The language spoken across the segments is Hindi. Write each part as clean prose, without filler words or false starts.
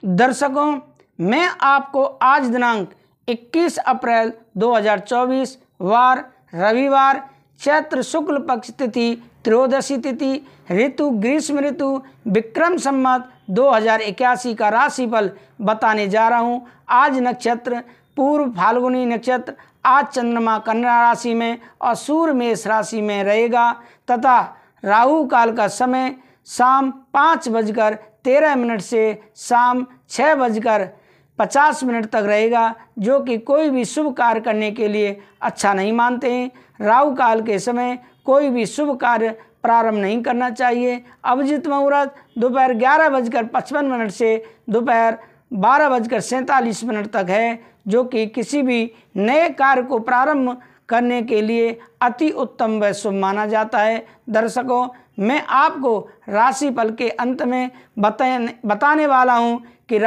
दर्शकों, मैं आपको आज दिनांक 21 अप्रैल 2024 वार रविवार चैत्र शुक्ल पक्ष तिथि त्रयोदशी तिथि ऋतु ग्रीष्म ऋतु विक्रम संवत 2081 का राशिफल बताने जा रहा हूं। आज नक्षत्र पूर्व फाल्गुनी नक्षत्र, आज चंद्रमा कन्या राशि में और सूर्य मेष राशि में रहेगा तथा राहु काल का समय शाम 5:13 से शाम 6:50 तक रहेगा, जो कि कोई भी शुभ कार्य करने के लिए अच्छा नहीं मानते हैं। राहु काल के समय कोई भी शुभ कार्य प्रारंभ नहीं करना चाहिए। अभिजीत मुहूर्त दोपहर 11:55 से दोपहर 12:47 तक है, जो कि किसी भी नए कार्य को प्रारंभ करने के लिए अति उत्तम व शुभ माना जाता है। दर्शकों, मैं आपको राशिफल के अंत में बताने वाला हूं कि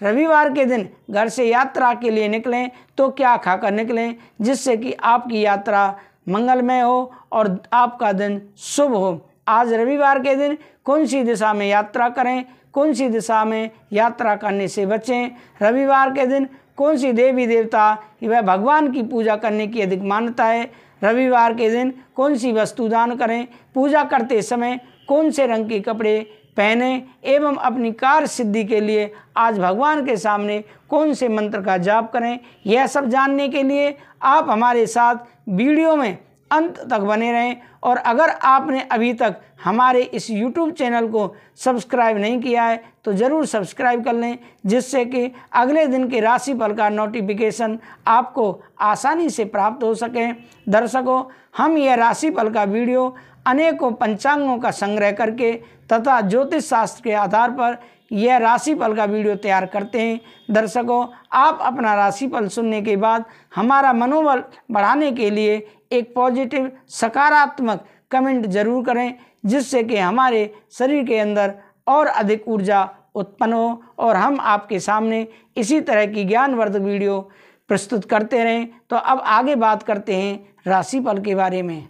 रविवार के दिन घर से यात्रा के लिए निकलें तो क्या खाकर निकलें, जिससे कि आपकी यात्रा मंगलमय हो और आपका दिन शुभ हो। आज रविवार के दिन कौन सी दिशा में यात्रा करें, कौन सी दिशा में यात्रा करने से बचें, रविवार के दिन कौन सी देवी देवता व भगवान की पूजा करने की अधिक मान्यता है, रविवार के दिन कौन सी वस्तु दान करें, पूजा करते समय कौन से रंग के कपड़े पहने एवं अपनी कार्य सिद्धि के लिए आज भगवान के सामने कौन से मंत्र का जाप करें, यह सब जानने के लिए आप हमारे साथ वीडियो में अंत तक बने रहें। और अगर आपने अभी तक हमारे इस YouTube चैनल को सब्सक्राइब नहीं किया है तो ज़रूर सब्सक्राइब कर लें, जिससे कि अगले दिन के राशिफल का नोटिफिकेशन आपको आसानी से प्राप्त हो सके। दर्शकों, हम यह राशिफल का वीडियो अनेकों पंचांगों का संग्रह करके तथा ज्योतिष शास्त्र के आधार पर यह राशिफल का वीडियो तैयार करते हैं। दर्शकों, आप अपना राशिफल सुनने के बाद हमारा मनोबल बढ़ाने के लिए एक पॉजिटिव सकारात्मक कमेंट जरूर करें, जिससे कि हमारे शरीर के अंदर और अधिक ऊर्जा उत्पन्न हो और हम आपके सामने इसी तरह की ज्ञानवर्धक वीडियो प्रस्तुत करते रहें। तो अब आगे बात करते हैं राशिफल के बारे में।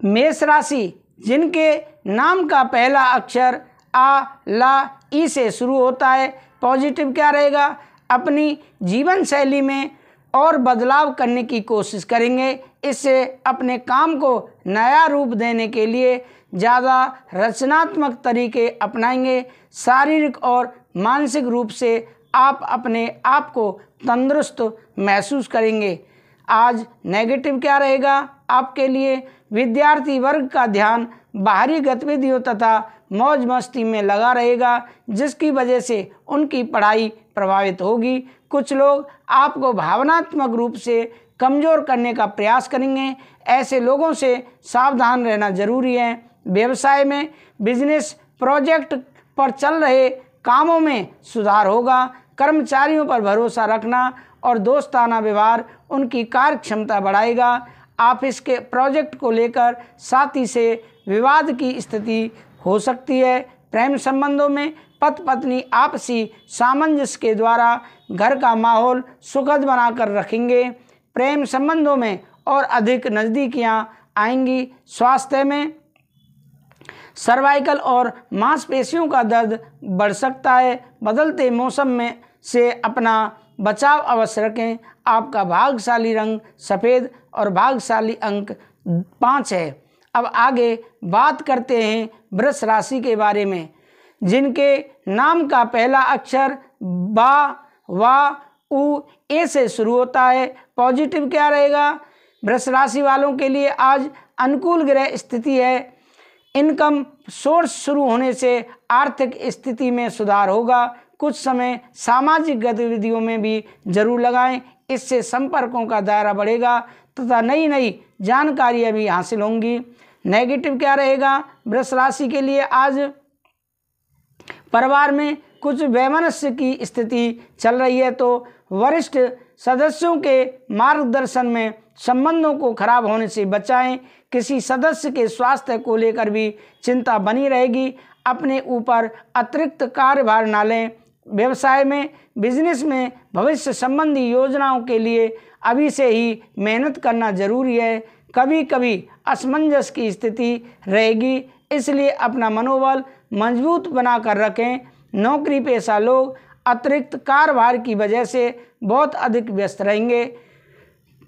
मेष राशि, जिनके नाम का पहला अक्षर आ ला ई से शुरू होता है, पॉजिटिव क्या रहेगा? अपनी जीवन शैली में और बदलाव करने की कोशिश करेंगे। इससे अपने काम को नया रूप देने के लिए ज़्यादा रचनात्मक तरीके अपनाएंगे। शारीरिक और मानसिक रूप से आप अपने आप को तंदुरुस्त महसूस करेंगे। आज नेगेटिव क्या रहेगा आपके लिए? विद्यार्थी वर्ग का ध्यान बाहरी गतिविधियों तथा मौज मस्ती में लगा रहेगा, जिसकी वजह से उनकी पढ़ाई प्रभावित होगी। कुछ लोग आपको भावनात्मक रूप से कमज़ोर करने का प्रयास करेंगे। ऐसे लोगों से सावधान रहना जरूरी है। व्यवसाय में बिजनेस प्रोजेक्ट पर चल रहे कामों में सुधार होगा। कर्मचारियों पर भरोसा रखना और दोस्ताना व्यवहार उनकी कार्य क्षमता बढ़ाएगा। ऑफिस के प्रोजेक्ट को लेकर साथी से विवाद की स्थिति हो सकती है। प्रेम संबंधों में पति पत्नी आपसी सामंजस्य के द्वारा घर का माहौल सुखद बनाकर रखेंगे। प्रेम संबंधों में और अधिक नज़दीकियां आएंगी। स्वास्थ्य में सर्वाइकल और मांसपेशियों का दर्द बढ़ सकता है। बदलते मौसम में से अपना बचाव अवश्य रखें। आपका भाग्यशाली रंग सफ़ेद और भाग्यशाली अंक 5 है। अब आगे बात करते हैं वृष राशि के बारे में, जिनके नाम का पहला अक्षर बा वा उ ए से शुरू होता है। पॉजिटिव क्या रहेगा? वृष राशि वालों के लिए आज अनुकूल ग्रह स्थिति है। इनकम सोर्स शुरू होने से आर्थिक स्थिति में सुधार होगा। कुछ समय सामाजिक गतिविधियों में भी जरूर लगाएं, इससे संपर्कों का दायरा बढ़ेगा तथा नई नई जानकारियां भी हासिल होंगी। नेगेटिव क्या रहेगा वृष राशि के लिए? आज परिवार में कुछ वैमनस्य की स्थिति चल रही है, तो वरिष्ठ सदस्यों के मार्गदर्शन में संबंधों को खराब होने से बचाएं। किसी सदस्य के स्वास्थ्य को लेकर भी चिंता बनी रहेगी। अपने ऊपर अतिरिक्त कार्यभार न लें। व्यवसाय में बिजनेस में भविष्य संबंधी योजनाओं के लिए अभी से ही मेहनत करना जरूरी है। कभी कभी असमंजस की स्थिति रहेगी, इसलिए अपना मनोबल मजबूत बनाकर रखें। नौकरी पेशा लोग अतिरिक्त कार्यभार की वजह से बहुत अधिक व्यस्त रहेंगे।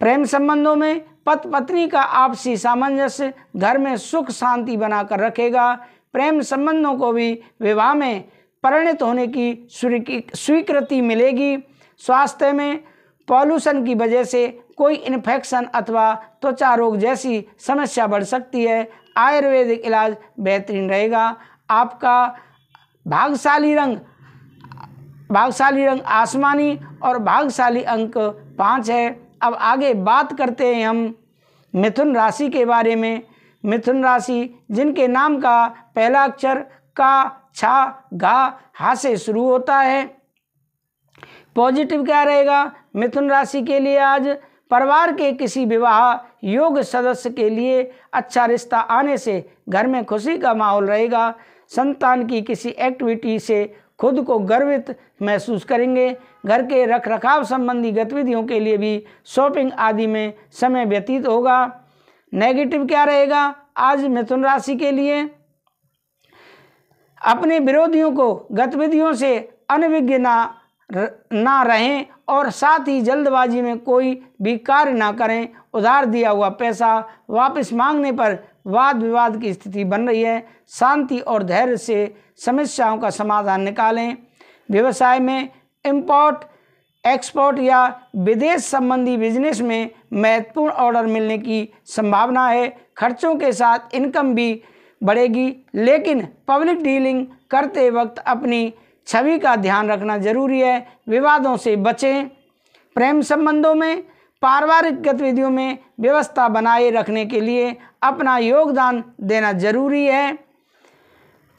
प्रेम संबंधों में पति पत्नी का आपसी सामंजस्य घर में सुख शांति बनाकर रखेगा। प्रेम संबंधों को भी विवाह में परिणत होने की स्वीकृति मिलेगी। स्वास्थ्य में पॉल्यूशन की वजह से कोई इन्फेक्शन अथवा त्वचा रोग जैसी समस्या बढ़ सकती है। आयुर्वेदिक इलाज बेहतरीन रहेगा। आपका भाग्यशाली रंग आसमानी और भाग्यशाली अंक 5 है। अब आगे बात करते हैं हम मिथुन राशि के बारे में। मिथुन राशि जिनके नाम का पहला अक्षर का, छा, घा, हा से शुरू होता है। पॉजिटिव क्या रहेगा मिथुन राशि के लिए? आज परिवार के किसी विवाह योग्य सदस्य के लिए अच्छा रिश्ता आने से घर में खुशी का माहौल रहेगा। संतान की किसी एक्टिविटी से खुद को गर्वित महसूस करेंगे। घर के रखरखाव संबंधी गतिविधियों के लिए भी शॉपिंग आदि में समय व्यतीत होगा। नेगेटिव क्या रहेगा आज मिथुन राशि के लिए? अपने विरोधियों को गतिविधियों से अनभिज्ञ ना रहें और साथ ही जल्दबाजी में कोई भी कार्य ना करें। उधार दिया हुआ पैसा वापस मांगने पर वाद विवाद की स्थिति बन रही है। शांति और धैर्य से समस्याओं का समाधान निकालें। व्यवसाय में इंपोर्ट एक्सपोर्ट या विदेश संबंधी बिजनेस में महत्वपूर्ण ऑर्डर मिलने की संभावना है। खर्चों के साथ इनकम भी बढ़ेगी, लेकिन पब्लिक डीलिंग करते वक्त अपनी छवि का ध्यान रखना जरूरी है। विवादों से बचें। प्रेम संबंधों में पारिवारिक गतिविधियों में व्यवस्था बनाए रखने के लिए अपना योगदान देना जरूरी है।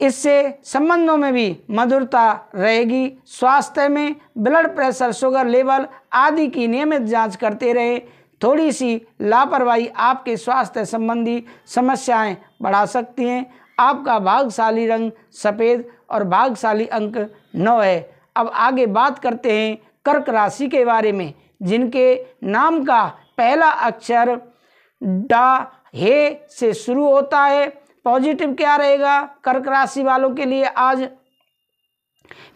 इससे संबंधों में भी मधुरता रहेगी। स्वास्थ्य में ब्लड प्रेशर, शुगर लेवल आदि की नियमित जांच करते रहें। थोड़ी सी लापरवाही आपके स्वास्थ्य संबंधी समस्याएं बढ़ा सकती हैं। आपका भाग्यशाली रंग सफ़ेद और भाग्यशाली अंक 9 है। अब आगे बात करते हैं कर्क राशि के बारे में, जिनके नाम का पहला अक्षर डा, हे से शुरू होता है। पॉजिटिव क्या रहेगा कर्क राशि वालों के लिए? आज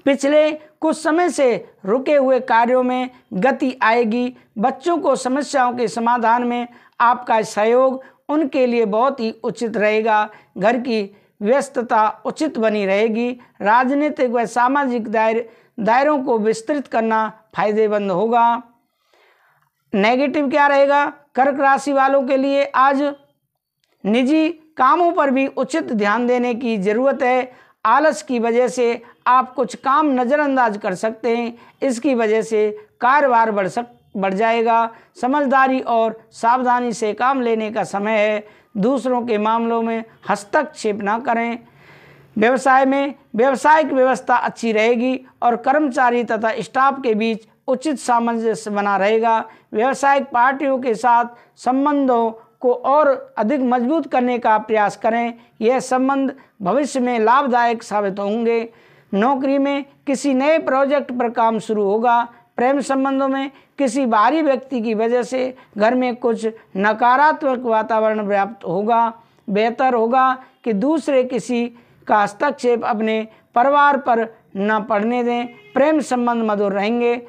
पिछले कुछ समय से रुके हुए कार्यों में गति आएगी। बच्चों को समस्याओं के समाधान में आपका सहयोग उनके लिए बहुत ही उचित रहेगा। घर की व्यस्तता उचित बनी रहेगी। राजनीतिक व सामाजिक दायरों को विस्तृत करना फायदेमंद होगा। नेगेटिव क्या रहेगा कर्क राशि वालों के लिए? आज निजी कामों पर भी उचित ध्यान देने की ज़रूरत है। आलस की वजह से आप कुछ काम नज़रअंदाज कर सकते हैं। इसकी वजह से कार्यभार बढ़ जाएगा। समझदारी और सावधानी से काम लेने का समय है। दूसरों के मामलों में हस्तक्षेप न करें। व्यवसाय में व्यावसायिक व्यवस्था अच्छी रहेगी और कर्मचारी तथा स्टाफ के बीच उचित सामंजस्य बना रहेगा। व्यावसायिक पार्टियों के साथ संबंधों को और अधिक मजबूत करने का प्रयास करें। यह संबंध भविष्य में लाभदायक साबित होंगे। नौकरी में किसी नए प्रोजेक्ट पर काम शुरू होगा। प्रेम संबंधों में किसी बाहरी व्यक्ति की वजह से घर में कुछ नकारात्मक वातावरण व्याप्त होगा। बेहतर होगा कि दूसरे किसी का हस्तक्षेप अपने परिवार पर न पड़ने दें। प्रेम संबंध मधुर रहेंगे।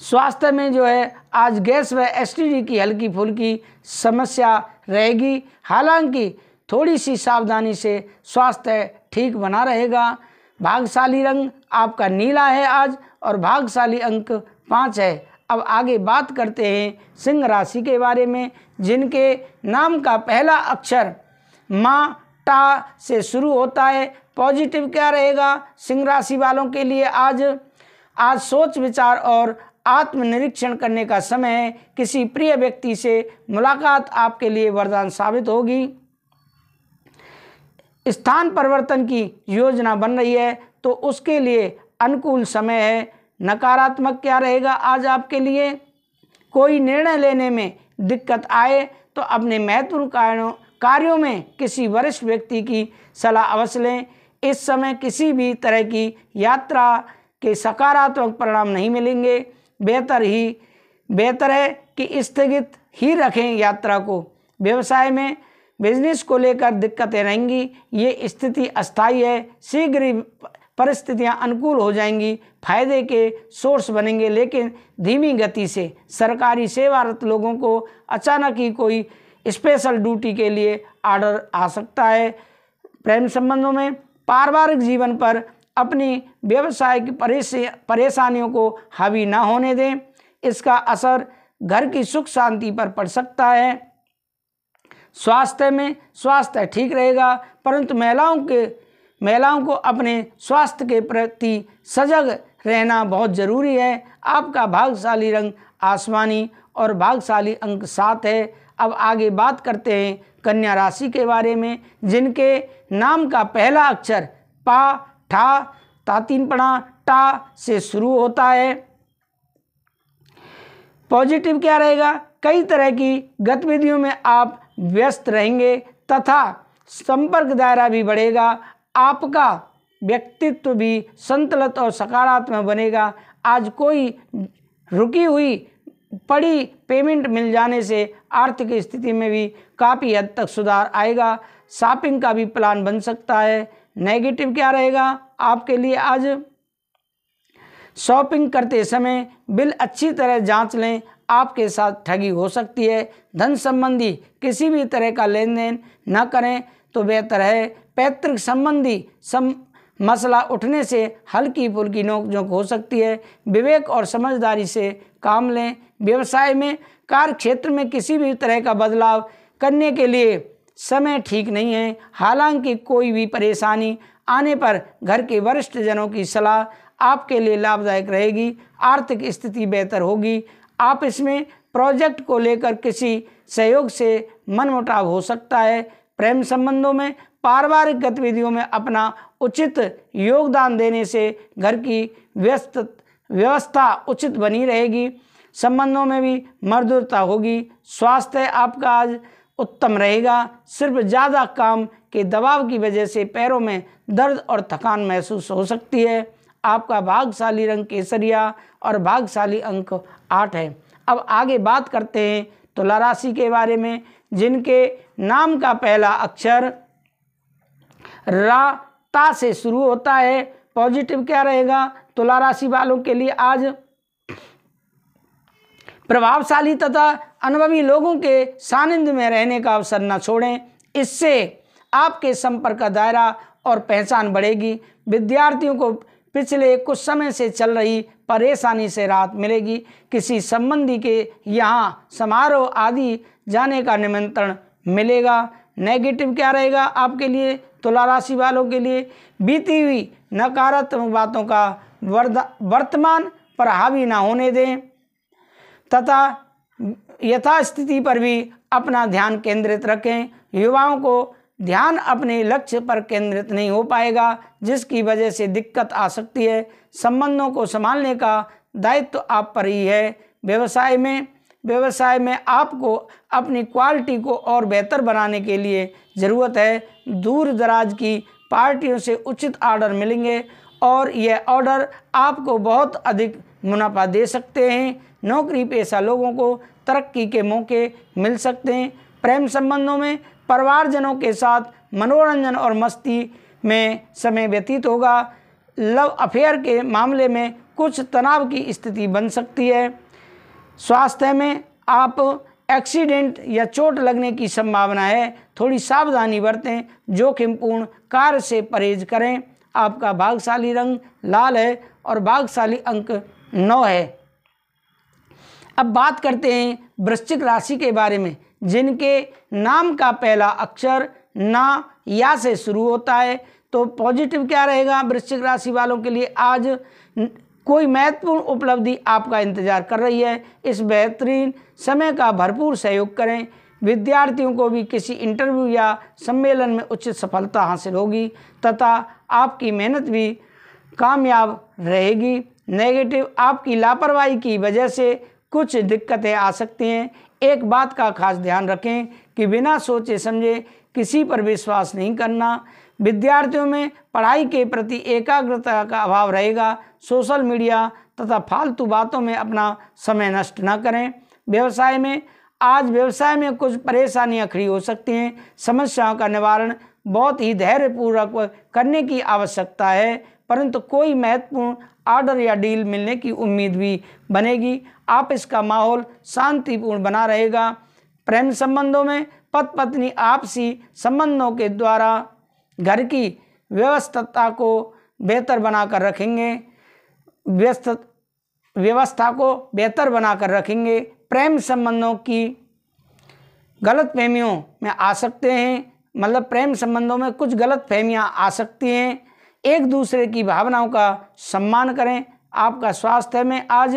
स्वास्थ्य में जो है आज गैस व एसिडिटी की हल्की फुल्की समस्या रहेगी। हालांकि थोड़ी सी सावधानी से स्वास्थ्य ठीक बना रहेगा। भाग्यशाली रंग आपका नीला है आज और भाग्यशाली अंक 5 है। अब आगे बात करते हैं सिंह राशि के बारे में, जिनके नाम का पहला अक्षर मा, टा से शुरू होता है। पॉजिटिव क्या रहेगा सिंह राशि वालों के लिए? आज सोच विचार और आत्मनिरीक्षण करने का समय है। किसी प्रिय व्यक्ति से मुलाकात आपके लिए वरदान साबित होगी। स्थान परिवर्तन की योजना बन रही है तो उसके लिए अनुकूल समय है। नकारात्मक क्या रहेगा आज आपके लिए? कोई निर्णय लेने में दिक्कत आए तो अपने महत्वपूर्ण कार्यों में किसी वरिष्ठ व्यक्ति की सलाह अवश्य लें। इस समय किसी भी तरह की यात्रा के सकारात्मक परिणाम नहीं मिलेंगे। बेहतर है कि स्थगित ही रखें यात्रा को। व्यवसाय में बिजनेस को लेकर दिक्कतें रहेंगी। ये स्थिति अस्थायी है, शीघ्र ही परिस्थितियां अनुकूल हो जाएंगी, फायदे के सोर्स बनेंगे, लेकिन धीमी गति से। सरकारी सेवारत लोगों को अचानक ही कोई स्पेशल ड्यूटी के लिए ऑर्डर आ सकता है। प्रेम संबंधों में पारिवारिक जीवन पर अपनी व्यवसाय की परेशानियों को हावी ना होने दें, इसका असर घर की सुख शांति पर पड़ सकता है। स्वास्थ्य ठीक रहेगा, परंतु महिलाओं को अपने स्वास्थ्य के प्रति सजग रहना बहुत जरूरी है। आपका भाग्यशाली रंग आसमानी और भाग्यशाली अंक 7 है। अब आगे बात करते हैं कन्या राशि के बारे में, जिनके नाम का पहला अक्षर पा, ठा, तातीनपणा, टा से शुरू होता है। पॉजिटिव क्या रहेगा? कई तरह की गतिविधियों में आप व्यस्त रहेंगे तथा संपर्क दायरा भी बढ़ेगा। आपका व्यक्तित्व भी संतुलित और सकारात्मक बनेगा। आज कोई रुकी हुई पड़ी पेमेंट मिल जाने से आर्थिक स्थिति में भी काफ़ी हद तक सुधार आएगा। शॉपिंग का भी प्लान बन सकता है। नेगेटिव क्या रहेगा आपके लिए? आज शॉपिंग करते समय बिल अच्छी तरह जांच लें, आपके साथ ठगी हो सकती है। धन संबंधी किसी भी तरह का लेन देन न करें तो बेहतर है। पैतृक संबंधी मसला उठने से हल्की फुल्की नोकझोंक हो सकती है। विवेक और समझदारी से काम लें। व्यवसाय में कार्य क्षेत्र में किसी भी तरह का बदलाव करने के लिए समय ठीक नहीं है। हालांकि कोई भी परेशानी आने पर घर के वरिष्ठ जनों की सलाह आपके लिए लाभदायक रहेगी। आर्थिक स्थिति बेहतर होगी। आप इसमें प्रोजेक्ट को लेकर किसी सहयोग से मनमुटाव हो सकता है। प्रेम संबंधों में पारिवारिक गतिविधियों में अपना उचित योगदान देने से घर की व्यवस्था उचित बनी रहेगी। संबंधों में भी मधुरता होगी। स्वास्थ्य आपका आज उत्तम रहेगा। सिर्फ ज़्यादा काम के दबाव की वजह से पैरों में दर्द और थकान महसूस हो सकती है। आपका भाग्यशाली रंग केसरिया और भाग्यशाली अंक 8 है। अब आगे बात करते हैं तुला राशि के बारे में, जिनके नाम का पहला अक्षर रा, ता से शुरू होता है। पॉजिटिव क्या रहेगा तुला राशि वालों के लिए? आज प्रभावशाली तथा अनुभवी लोगों के सानिध्य में रहने का अवसर न छोड़ें, इससे आपके संपर्क का दायरा और पहचान बढ़ेगी। विद्यार्थियों को पिछले कुछ समय से चल रही परेशानी से राहत मिलेगी। किसी संबंधी के यहाँ समारोह आदि जाने का निमंत्रण मिलेगा। नेगेटिव क्या रहेगा आपके लिए तुला राशि वालों के लिए? बीती हुई नकारात्मक बातों का वर्तमान पर हावी ना होने दें तथा यथास्थिति पर भी अपना ध्यान केंद्रित रखें। युवाओं को ध्यान अपने लक्ष्य पर केंद्रित नहीं हो पाएगा, जिसकी वजह से दिक्कत आ सकती है। संबंधों को संभालने का दायित्व आप पर ही है। व्यवसाय में आपको अपनी क्वालिटी को और बेहतर बनाने के लिए ज़रूरत है। दूर दराज की पार्टियों से उचित ऑर्डर मिलेंगे और यह ऑर्डर आपको बहुत अधिक मुनाफा दे सकते हैं। नौकरी पेशा लोगों को तरक्की के मौके मिल सकते हैं। प्रेम संबंधों में परिवारजनों के साथ मनोरंजन और मस्ती में समय व्यतीत होगा। लव अफेयर के मामले में कुछ तनाव की स्थिति बन सकती है। स्वास्थ्य में आप एक्सीडेंट या चोट लगने की संभावना है, थोड़ी सावधानी बरतें। जोखिमपूर्ण कार्य से परहेज करें। आपका भाग्यशाली रंग लाल है और भाग्यशाली अंक 9 है। अब बात करते हैं वृश्चिक राशि के बारे में, जिनके नाम का पहला अक्षर ना, या से शुरू होता है। तो पॉजिटिव क्या रहेगा वृश्चिक राशि वालों के लिए? आज कोई महत्वपूर्ण उपलब्धि आपका इंतजार कर रही है। इस बेहतरीन समय का भरपूर सहयोग करें। विद्यार्थियों को भी किसी इंटरव्यू या सम्मेलन में उचित सफलता हासिल होगी तथा आपकी मेहनत भी कामयाब रहेगी। नेगेटिव, आपकी लापरवाही की वजह से कुछ दिक्कतें आ सकती हैं। एक बात का खास ध्यान रखें कि बिना सोचे समझे किसी पर विश्वास नहीं करना। विद्यार्थियों में पढ़ाई के प्रति एकाग्रता का अभाव रहेगा। सोशल मीडिया तथा फालतू बातों में अपना समय नष्ट न करें। व्यवसाय में आज व्यवसाय में कुछ परेशानियां खड़ी हो सकती हैं। समस्याओं का निवारण बहुत ही धैर्यपूर्वक करने की आवश्यकता है, परंतु कोई महत्वपूर्ण ऑर्डर या डील मिलने की उम्मीद भी बनेगी। ऑफिस का माहौल शांतिपूर्ण बना रहेगा। प्रेम संबंधों में पति पत्नी आपसी संबंधों के द्वारा घर की व्यवस्था को बेहतर बनाकर रखेंगे, व्यवस्था को बेहतर बनाकर रखेंगे। प्रेम संबंधों की गलतफहमियों में आ सकते हैं, मतलब प्रेम संबंधों में कुछ गलतफहमियां आ सकती हैं। एक दूसरे की भावनाओं का सम्मान करें। आपका स्वास्थ्य में आज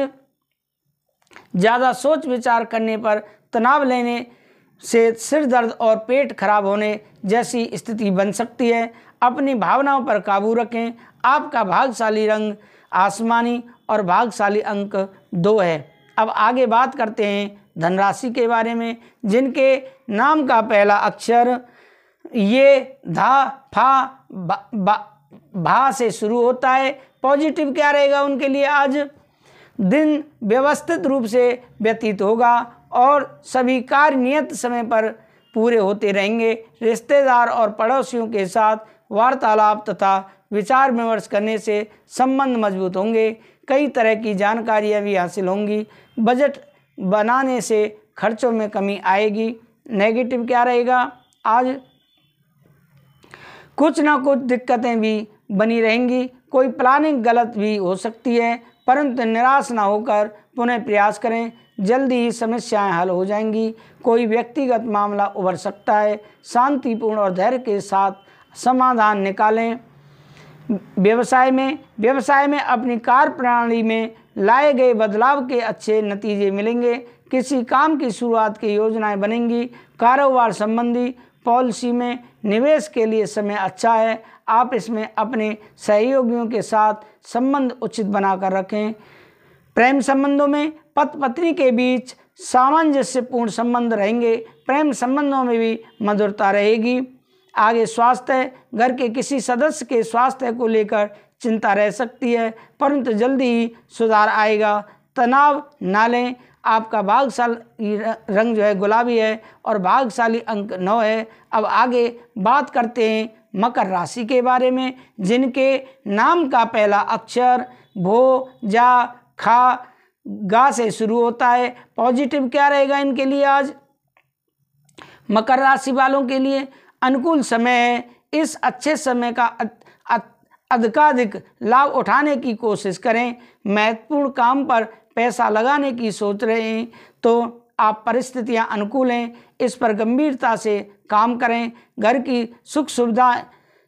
ज़्यादा सोच विचार करने पर तनाव लेने से सिर दर्द और पेट खराब होने जैसी स्थिति बन सकती है। अपनी भावनाओं पर काबू रखें। आपका भाग्यशाली रंग आसमानी और भाग्यशाली अंक 2 है। अब आगे बात करते हैं धनराशि के बारे में, जिनके नाम का पहला अक्षर ये धा फा भा से शुरू होता है। पॉजिटिव क्या रहेगा उनके लिए? आज दिन व्यवस्थित रूप से व्यतीत होगा और सभी कार्य नियत समय पर पूरे होते रहेंगे। रिश्तेदार और पड़ोसियों के साथ वार्तालाप तथा विचार विमर्श करने से संबंध मजबूत होंगे। कई तरह की जानकारियां भी हासिल होंगी। बजट बनाने से खर्चों में कमी आएगी। नेगेटिव क्या रहेगा? आज कुछ ना कुछ दिक्कतें भी बनी रहेंगी। कोई प्लानिंग गलत भी हो सकती है, परंतु निराश ना होकर पुनः प्रयास करें। जल्दी ही समस्याएं हल हो जाएंगी। कोई व्यक्तिगत मामला उभर सकता है। शांतिपूर्ण और धैर्य के साथ समाधान निकालें। व्यवसाय में अपनी कार्य प्रणाली में लाए गए बदलाव के अच्छे नतीजे मिलेंगे। किसी काम की शुरुआत की योजनाएं बनेंगी। कारोबार संबंधी पॉलिसी में निवेश के लिए समय अच्छा है। आप इसमें अपने सहयोगियों के साथ संबंध उचित बनाकर रखें। प्रेम संबंधों में पति पत्नी के बीच सामंजस्यपूर्ण संबंध रहेंगे। प्रेम संबंधों में भी मधुरता रहेगी। आगे स्वास्थ्य, घर के किसी सदस्य के स्वास्थ्य को लेकर चिंता रह सकती है, परंतु जल्दी ही सुधार आएगा। तनाव ना लें। आपका भाग्यशाली रंग जो है गुलाबी है और भाग्यशाली अंक 9 है। अब आगे बात करते हैं मकर राशि के बारे में, जिनके नाम का पहला अक्षर भो जा खा गा से शुरू होता है। पॉजिटिव क्या रहेगा इनके लिए? आज मकर राशि वालों के लिए अनुकूल समय है। इस अच्छे समय का अधिकाधिक लाभ उठाने की कोशिश करें। महत्वपूर्ण काम पर पैसा लगाने की सोच रहे हैं तो आप परिस्थितियां अनुकूल हैं, इस पर गंभीरता से काम करें। घर की सुख सुविधा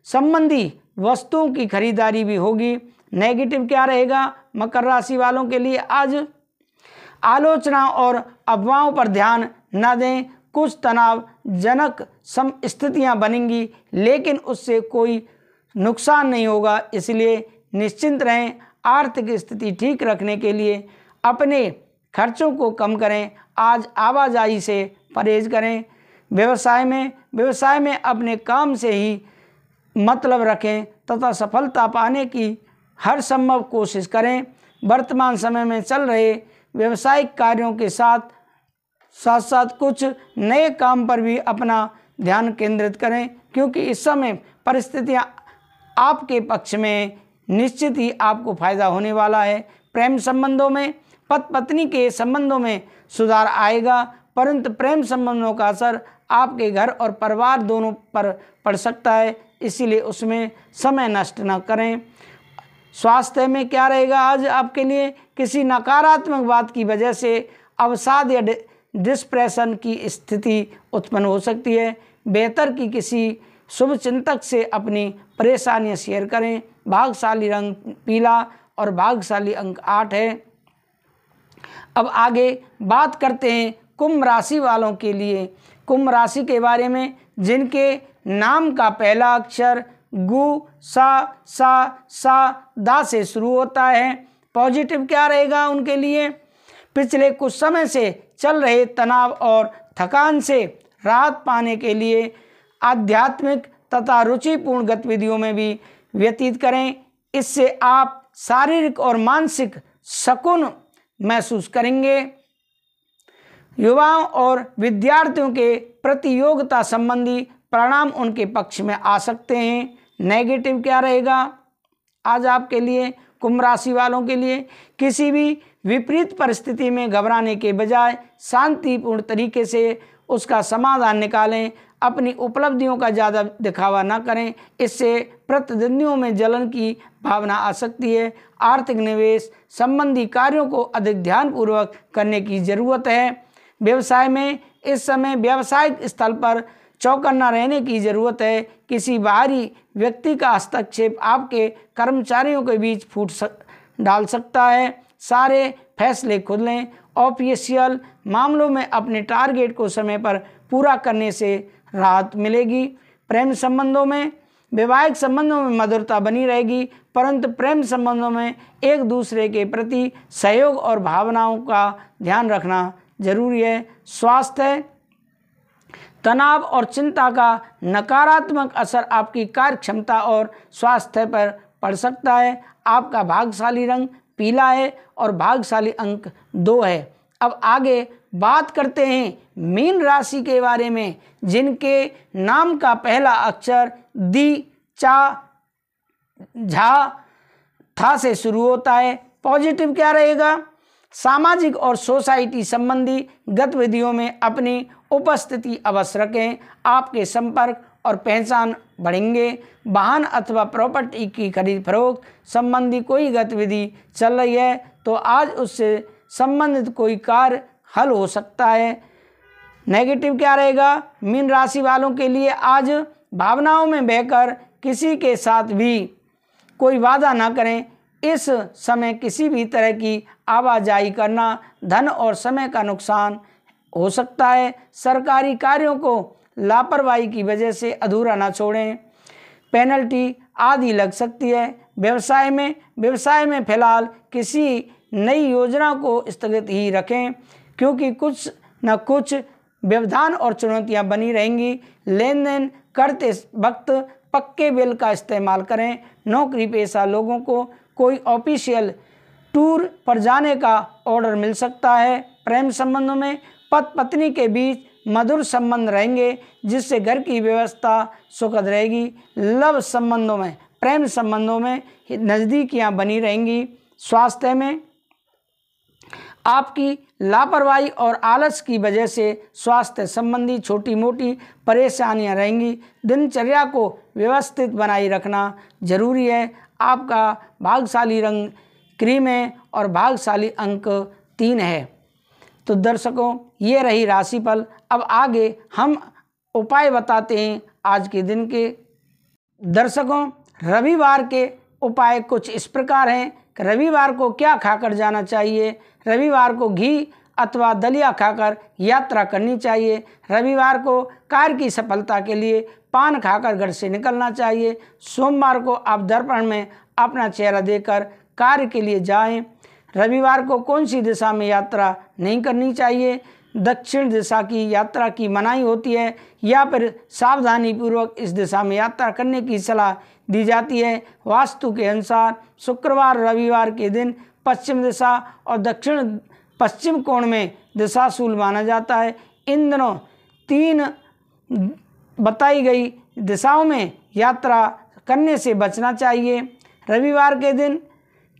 संबंधी वस्तुओं की खरीदारी भी होगी। नेगेटिव क्या रहेगा मकर राशि वालों के लिए? आज आलोचना और अफवाहों पर ध्यान न दें। कुछ तनावजनक स्थितियां बनेंगी, लेकिन उससे कोई नुकसान नहीं होगा, इसलिए निश्चिंत रहें। आर्थिक स्थिति ठीक रखने के लिए अपने खर्चों को कम करें। आज आवाजाही से परहेज करें। व्यवसाय में अपने काम से ही मतलब रखें तथा सफलता पाने की हर संभव कोशिश करें। वर्तमान समय में चल रहे व्यवसायिक कार्यों के साथ साथ कुछ नए काम पर भी अपना ध्यान केंद्रित करें, क्योंकि इस समय परिस्थितियां आपके पक्ष में निश्चित ही आपको फायदा होने वाला है। प्रेम संबंधों में पति पत्नी के संबंधों में सुधार आएगा, परंतु प्रेम संबंधों का असर आपके घर और परिवार दोनों पर पड़ सकता है, इसीलिए उसमें समय नष्ट न करें। स्वास्थ्य में क्या रहेगा आज आपके लिए? किसी नकारात्मक बात की वजह से अवसाद या डिप्रेशन की स्थिति उत्पन्न हो सकती है। बेहतर कि किसी शुभ चिंतक से अपनी परेशानियां शेयर करें। भाग्यशाली रंग पीला और भाग्यशाली अंक 8 है। अब आगे बात करते हैं कुंभ राशि वालों के लिए। कुंभ राशि के बारे में, जिनके नाम का पहला अक्षर गु सा दा से शुरू होता है। पॉजिटिव क्या रहेगा उनके लिए? पिछले कुछ समय से चल रहे तनाव और थकान से राहत पाने के लिए आध्यात्मिक तथा रुचिपूर्ण गतिविधियों में भी व्यतीत करें। इससे आप शारीरिक और मानसिक सुकून महसूस करेंगे। युवाओं और विद्यार्थियों के प्रतियोगिता संबंधी परिणाम उनके पक्ष में आ सकते हैं। नेगेटिव क्या रहेगा आज आपके लिए कुंभ राशि वालों के लिए? किसी भी विपरीत परिस्थिति में घबराने के बजाय शांतिपूर्ण तरीके से उसका समाधान निकालें। अपनी उपलब्धियों का ज़्यादा दिखावा न करें, इससे प्रतिद्वंदियों में जलन की भावना आ सकती है। आर्थिक निवेश संबंधी कार्यों को अधिक ध्यानपूर्वक करने की ज़रूरत है। व्यवसाय में इस समय व्यावसायिक स्थल पर चौकन्ना रहने की ज़रूरत है। किसी बाहरी व्यक्ति का हस्तक्षेप आपके कर्मचारियों के बीच फूट डाल सकता है। सारे फैसले खुद लें। ऑफिशियल मामलों में अपने टारगेट को समय पर पूरा करने से राहत मिलेगी। प्रेम संबंधों में वैवाहिक संबंधों में मधुरता बनी रहेगी, परंतु प्रेम संबंधों में एक दूसरे के प्रति सहयोग और भावनाओं का ध्यान रखना जरूरी है। स्वास्थ्य, तनाव और चिंता का नकारात्मक असर आपकी कार्य क्षमता और स्वास्थ्य पर पड़ सकता है। आपका भाग्यशाली रंग पीला है और भाग्यशाली अंक 2 है। अब आगे बात करते हैं मीन राशि के बारे में, जिनके नाम का पहला अक्षर दी, चा, झा, था से शुरू होता है। पॉजिटिव क्या रहेगा? सामाजिक और सोसाइटी संबंधी गतिविधियों में अपनी उपस्थिति अवश्य रखें। आपके संपर्क और पहचान बढ़ेंगे। वाहन अथवा प्रॉपर्टी की खरीद फरोख्त संबंधी कोई गतिविधि चल रही है तो आज उससे संबंधित कोई कार्य हल हो सकता है। नेगेटिव क्या रहेगा? मीन राशि वालों के लिए आज भावनाओं में बहकर किसी के साथ भी कोई वादा ना करें। इस समय किसी भी तरह की आवाजाही करना धन और समय का नुकसान हो सकता है। सरकारी कार्यों को लापरवाही की वजह से अधूरा ना छोड़ें, पेनल्टी आदि लग सकती है। व्यवसाय में फिलहाल किसी नई योजना को स्थगित ही रखें, क्योंकि कुछ न कुछ व्यवधान और चुनौतियां बनी रहेंगी। लेन देन करते वक्त पक्के बिल का इस्तेमाल करें। नौकरी पेशा लोगों को कोई ऑफिशियल टूर पर जाने का ऑर्डर मिल सकता है। प्रेम संबंधों में पति पत्नी के बीच मधुर संबंध रहेंगे, जिससे घर की व्यवस्था सुखद रहेगी। लव संबंधों में, प्रेम संबंधों में नज़दीकियां बनी रहेंगी। स्वास्थ्य में आपकी लापरवाही और आलस की वजह से स्वास्थ्य संबंधी छोटी मोटी परेशानियां रहेंगी। दिनचर्या को व्यवस्थित बनाए रखना जरूरी है। आपका भाग्यशाली रंग क्रीम है और भाग्यशाली अंक 3 है। तो दर्शकों, ये रही राशिफल। अब आगे हम उपाय बताते हैं आज के दिन के। दर्शकों, रविवार के उपाय कुछ इस प्रकार हैं कि रविवार को क्या खाकर जाना चाहिए। रविवार को घी अथवा दलिया खाकर यात्रा करनी चाहिए। रविवार को कार्य की सफलता के लिए पान खाकर घर से निकलना चाहिए। सोमवार को आप दर्पण में अपना चेहरा देखकर कार्य के लिए जाएं। रविवार को कौन सी दिशा में यात्रा नहीं करनी चाहिए? दक्षिण दिशा की यात्रा की मनाही होती है या फिर सावधानी पूर्वक इस दिशा में यात्रा करने की सलाह दी जाती है। वास्तु के अनुसार शुक्रवार रविवार के दिन पश्चिम दिशा और दक्षिण पश्चिम कोण में दिशाशूल माना जाता है। इन दिनों 3 बताई गई दिशाओं में यात्रा करने से बचना चाहिए। रविवार के दिन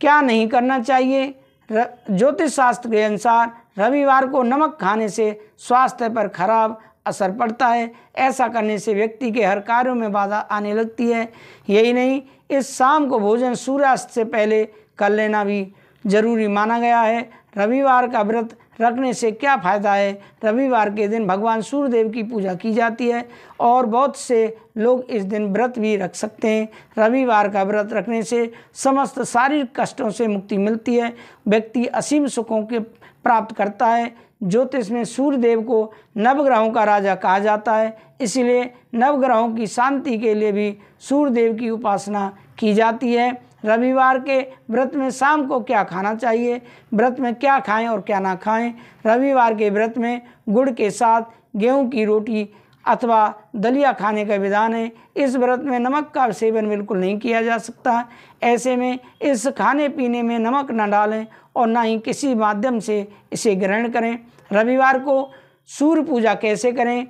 क्या नहीं करना चाहिए? ज्योतिष शास्त्र के अनुसार रविवार को नमक खाने से स्वास्थ्य पर खराब असर पड़ता है। ऐसा करने से व्यक्ति के हर कार्यों में बाधा आने लगती है। यही नहीं, इस शाम को भोजन सूर्यास्त से पहले कर लेना भी जरूरी माना गया है। रविवार का व्रत रखने से क्या फ़ायदा है? रविवार के दिन भगवान सूर्यदेव की पूजा की जाती है और बहुत से लोग इस दिन व्रत भी रख सकते हैं। रविवार का व्रत रखने से समस्त शारीरिक कष्टों से मुक्ति मिलती है। व्यक्ति असीम सुखों के प्राप्त करता है। ज्योतिष में सूर्यदेव को नवग्रहों का राजा कहा जाता है, इसलिए नवग्रहों की शांति के लिए भी सूर्यदेव की उपासना की जाती है। रविवार के व्रत में शाम को क्या खाना चाहिए? व्रत में क्या खाएं और क्या ना खाएं? रविवार के व्रत में गुड़ के साथ गेहूं की रोटी अथवा दलिया खाने का विधान है। इस व्रत में नमक का सेवन बिल्कुल नहीं किया जा सकता। ऐसे में इस खाने पीने में नमक न डालें और ना ही किसी माध्यम से इसे ग्रहण करें। रविवार को सूर्य पूजा कैसे करें?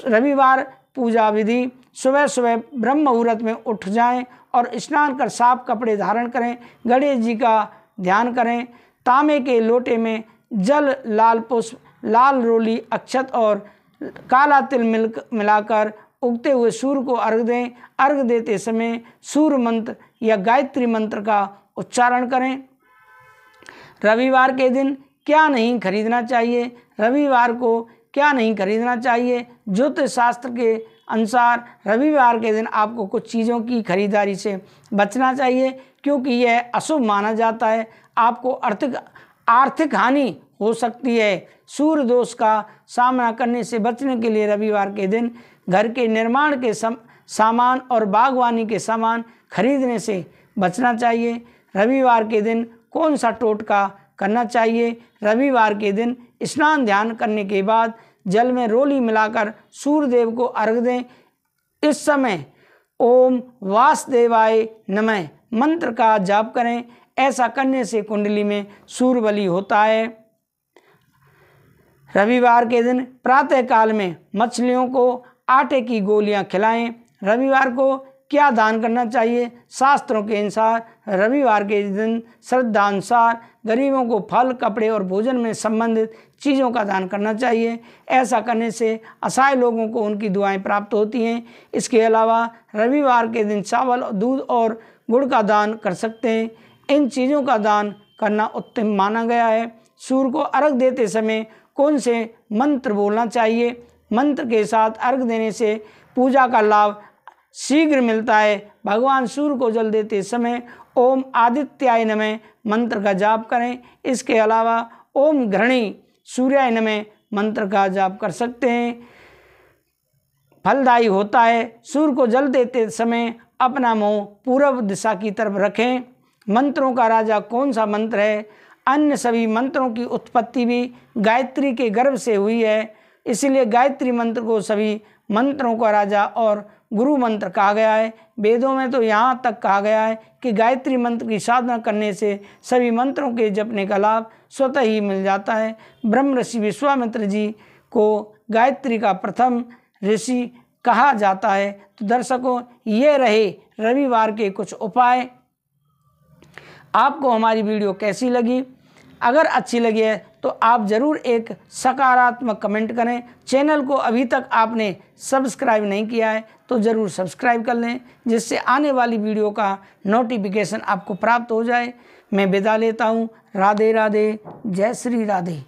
रविवार पूजा विधि: सुबह सुबह ब्रह्म मुहूर्त में उठ जाएं और स्नान कर साफ कपड़े धारण करें। गणेश जी का ध्यान करें। तांबे के लोटे में जल, लाल पुष्प, लाल रोली, अक्षत और काला तिल मिलाकर उगते हुए सूर्य को अर्घ दें। अर्घ देते समय सूर्य मंत्र या गायत्री मंत्र का उच्चारण करें। रविवार के दिन क्या नहीं खरीदना चाहिए? रविवार को क्या नहीं खरीदना चाहिए? ज्योतिष शास्त्र के अनुसार रविवार के दिन आपको कुछ चीज़ों की खरीदारी से बचना चाहिए, क्योंकि यह अशुभ माना जाता है। आपको आर्थिक हानि हो सकती है। सूर्य दोष का सामना करने से बचने के लिए रविवार के दिन घर के निर्माण के सामान और बागवानी के सामान खरीदने से बचना चाहिए। रविवार के दिन कौन सा टोटका करना चाहिए? रविवार के दिन स्नान ध्यान करने के बाद जल में रोली मिलाकर सूर्य देव को अर्घ दें। इस समय ओम वासुदेवाय नमः मंत्र का जाप करें। ऐसा करने से कुंडली में सूर्य बली होता है। रविवार के दिन प्रातः काल में मछलियों को आटे की गोलियां खिलाएं। रविवार को क्या दान करना चाहिए? शास्त्रों के अनुसार रविवार के दिन श्रद्धानुसार गरीबों को फल, कपड़े और भोजन में संबंधित चीज़ों का दान करना चाहिए। ऐसा करने से असहाय लोगों को उनकी दुआएं प्राप्त होती हैं। इसके अलावा रविवार के दिन चावल, दूध और गुड़ का दान कर सकते हैं। इन चीज़ों का दान करना उत्तम माना गया है। सूर्य को अर्घ देते समय कौन से मंत्र बोलना चाहिए? मंत्र के साथ अर्घ देने से पूजा का लाभ शीघ्र मिलता है। भगवान सूर्य को जल देते समय ओम आदित्याय नमः मंत्र का जाप करें। इसके अलावा ओम घृणी सूर्याय नमः मंत्र का जाप कर सकते हैं। फलदायी होता है। सूर्य को जल देते समय अपना मुंह पूर्व दिशा की तरफ रखें। मंत्रों का राजा कौन सा मंत्र है? अन्य सभी मंत्रों की उत्पत्ति भी गायत्री के गर्भ से हुई है, इसलिए गायत्री मंत्र को सभी मंत्रों का राजा और गुरु मंत्र कहा गया है। वेदों में तो यहाँ तक कहा गया है कि गायत्री मंत्र की साधना करने से सभी मंत्रों के जपने का लाभ स्वतः ही मिल जाता है। ब्रह्म ऋषि विश्वामित्र जी को गायत्री का प्रथम ऋषि कहा जाता है। तो दर्शकों, ये रहे रविवार के कुछ उपाय। आपको हमारी वीडियो कैसी लगी? अगर अच्छी लगी है तो आप ज़रूर एक सकारात्मक कमेंट करें। चैनल को अभी तक आपने सब्सक्राइब नहीं किया है तो ज़रूर सब्सक्राइब कर लें, जिससे आने वाली वीडियो का नोटिफिकेशन आपको प्राप्त हो जाए। मैं विदा लेता हूँ। राधे राधे, जय श्री राधे।